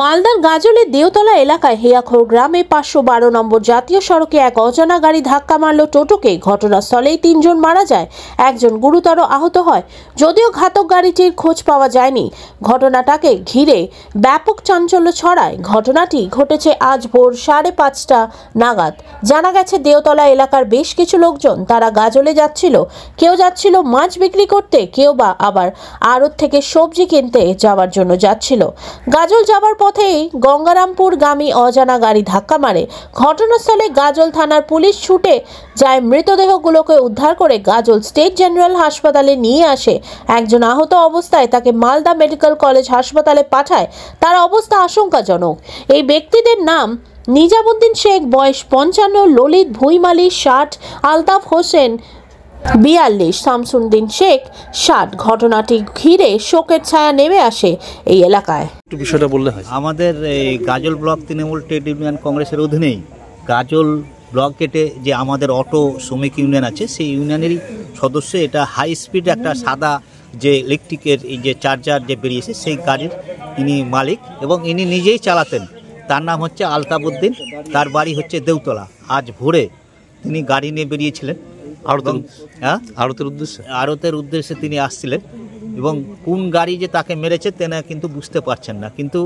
মালদার গাজলের দেওতলা এলাকায় হেয়াখোর গ্রামে 512 নম্বর জাতীয় সড়কে এক অজানা গাড়ি ধাক্কা মারল টোটোকে। ঘটনাস্থলেই 3 জন মারা যায়, একজন গুরুতর আহত হয়। যদিও ঘাতক গাড়িটির খোঁজ পাওয়া যায়নি। ঘটনাটাকে ঘিরে ব্যাপক চাঞ্চল্য ছড়ায়। ঘটনাটি ঘটেছে আজ ভোর 5:30টা নাগাদ। জানা গেছে দেওতলা এলাকার বেশ কিছু লোকজন তারা গাজলে যাচ্ছিল। কেউ যাচ্ছিল মাছ বিক্রি করতে, কেউ বা আবার আড়ত থেকে সবজি কিনতে যাওয়ার জন্য যাচ্ছিল। গাজল যাবার পথেই গঙ্গারামপুর গামী অজানা গাড়ি ধাক্কা মারে। ঘটনাস্থলে গাজল থানার পুলিশ ছুটে যায়, মৃতদেহগুলোকে উদ্ধার করে গাজল স্টেট জেনারেল হাসপাতালে নিয়ে আসে। একজন আহত অবস্থায় তাকে মালদা মেডিকেল কলেজ হাসপাতালে পাঠায়। তার অবস্থা আশঙ্কাজনক। এই ব্যক্তিদের নাম নিজামুদ্দিন শেখ বয়স 55, ললিত ভুইমালি 60, আলতাফ হোসেন 42, শামসুদ্দিন শেখ 60। ঘটনাটি ঘিরে শোকের ছায়া নেমে আসে এই এলাকায়। বিষয়টা বললে হয়। আমাদের এই গাজল ব্লক তৃণমূল ট্রেড ইউনিয়ন কংগ্রেসের অধীনেই গাজল ব্লক গেটে যে আমাদের অটো শ্রমিক ইউনিয়ন আছে, সেই ইউনিয়নেরই সদস্য। এটা হাই স্পিড একটা সাদা যে ইলেকট্রিকের এই যে চার্জার যে বেরিয়েছে, সেই গাড়ির ইনি মালিক এবং ইনি নিজেই চালাতেন। তার নাম হচ্ছে আলতাফ উদ্দিন, তার বাড়ি হচ্ছে দেওতলা। আজ ভোরে তিনি গাড়ি নিয়ে বেরিয়েছিলেন আড়তের উদ্দেশ্যে তিনি আসছিলেন এবং কোন গাড়ি যে তাকে মেরেছে তেনা কিন্তু বুঝতে পারছেন না। কিন্তু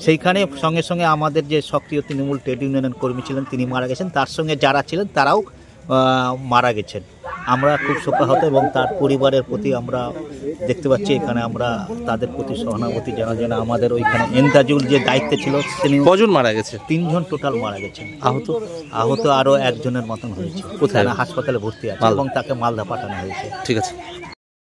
সেইখানে সঙ্গে সঙ্গে আমাদের যে সক্রিয় তৃণমূল ট্রেড ইউনিয়নের কর্মী ছিলেন তিনি মারা গেছেন, তার সঙ্গে যারা ছিলেন তারাও মারা গেছেন। আমরা খুব শোকাহত এবং তার পরিবারের প্রতি আমরা দেখতে পাচ্ছি এখানে আমরা তাদের প্রতি সহানুভূতি জানা। আমাদের ওইখানে এন্তাজুল যে দায়িত্বে ছিল তিনি কজন মারা গেছে? 3 জন টোটাল মারা গেছেন। আহত আরও 1 জনের মতন হয়েছে। কোথায়? হাসপাতালে ভর্তি আছে এবং তাকে মালদা পাঠানো হয়েছে। ঠিক আছে।